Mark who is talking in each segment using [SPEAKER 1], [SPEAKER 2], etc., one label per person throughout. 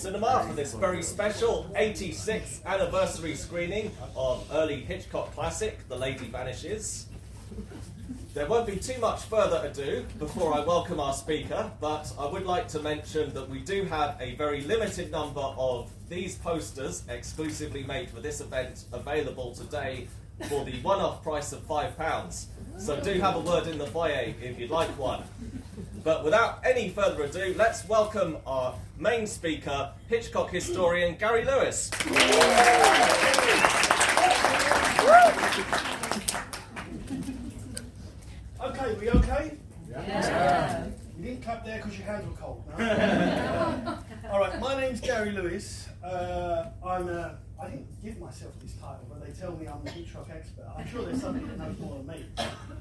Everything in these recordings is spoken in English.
[SPEAKER 1] Cinema for this very special 86th anniversary screening of early Hitchcock classic, The Lady Vanishes. There won't be too much further ado before I welcome our speaker, but I would like to mention that we do have a very limited number of these posters exclusively made for this event available today for the one-off price of £5. So do have a word in the foyer if you'd like one. But without any further ado, let's welcome our main speaker, Hitchcock historian Gary Lewis.
[SPEAKER 2] Okay, we okay?
[SPEAKER 3] Yeah.
[SPEAKER 2] You didn't clap there because your hands were cold, no? Alright, my name's Gary Lewis. I didn't give myself this title, but they tell me I'm the Hitchcock expert. I'm sure there's somebody that knows more than me.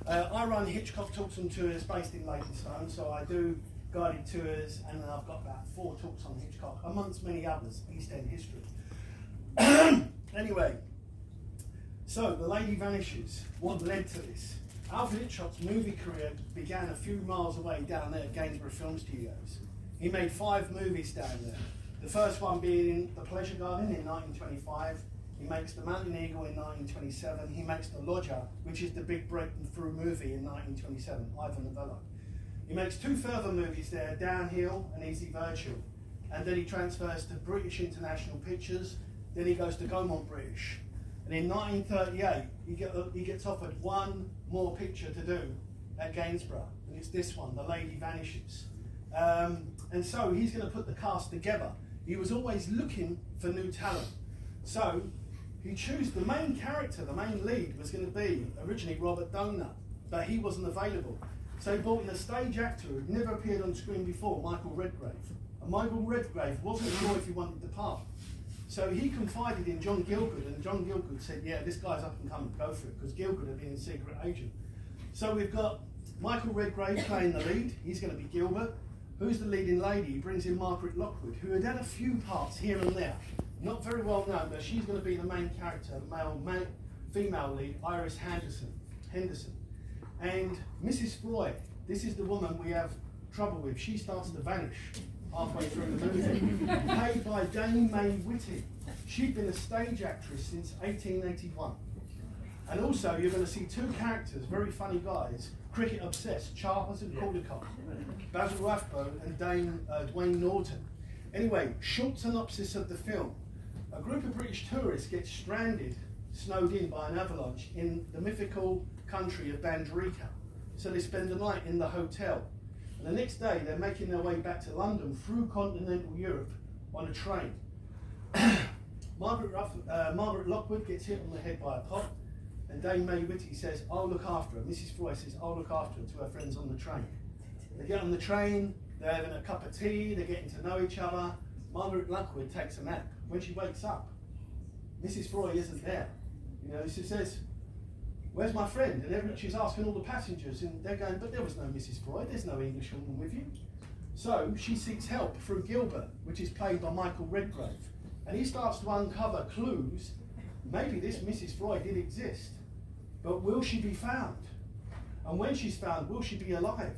[SPEAKER 2] I run Hitchcock Talks and Tours based in Leytonstone, so I do guided tours, and then I've got about 4 talks on Hitchcock, amongst many others, East End history. Anyway, so The Lady Vanishes. What led to this? Alfred Hitchcock's movie career began a few miles away down there at Gainsborough Film Studios. He made 5 movies down there. The first one being The Pleasure Garden in 1925. He makes The Mountain Eagle in 1927. He makes The Lodger, which is the big breakthrough movie in 1927, Ivan Novello. He makes 2 further movies there, Downhill and Easy Virtue. And then he transfers to British International Pictures. Then he goes to Gaumont British. And in 1938, he gets offered one more picture to do at Gainsborough. And it's this one, The Lady Vanishes. And so he's going to put the cast together. He was always looking for new talent. So he chose the main character, the main lead was going to be originally Robert Donat, but he wasn't available. So he brought in a stage actor who had never appeared on screen before, Michael Redgrave. And Michael Redgrave wasn't sure if he wanted the part. So he confided in John Gielgud, and John Gielgud said, yeah, this guy's up and coming, go for it, because Gielgud had been a secret agent. So we've got Michael Redgrave playing the lead, he's going to be Gilbert. Who's the leading lady? He brings in Margaret Lockwood, who had a few parts here and there. Not very well known, but she's going to be the main character, female lead, Iris Henderson. And Mrs. Floyd, this is the woman we have trouble with. She starts to vanish halfway through the movie. Played by Dame May Whitty. She'd been a stage actress since 1881. And also, you're going to see 2 characters, very funny guys, cricket obsessed, Charles and Caldecott, Basil Rathbone and Dwayne Norton. Anyway, short synopsis of the film. A group of British tourists get stranded, snowed in by an avalanche in the mythical country of Bandrika. So they spend the night in the hotel. And the next day, they're making their way back to London through continental Europe on a train. Margaret Lockwood gets hit on the head by a pop. And Dame May Whitty says, I'll look after her. Mrs. Floyd says, I'll look after her, to her friends on the train. They get on the train, they're having a cup of tea, they're getting to know each other. Margaret Lockwood takes a nap. When she wakes up, Mrs. Floyd isn't there. You know, she says, where's my friend? And she's asking all the passengers, and they're going, but there was no Mrs. Floyd, there's no Englishwoman with you. So she seeks help through Gilbert, which is played by Michael Redgrave. And he starts to uncover clues. Maybe this Mrs. Floyd did exist. But will she be found? And when she's found, will she be alive?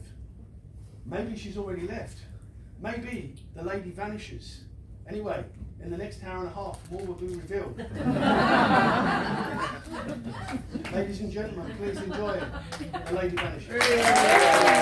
[SPEAKER 2] Maybe she's already left. Maybe the lady vanishes. Anyway, in the next hour and a half, more will be revealed. Ladies and gentlemen, please enjoy it. The Lady Vanishes.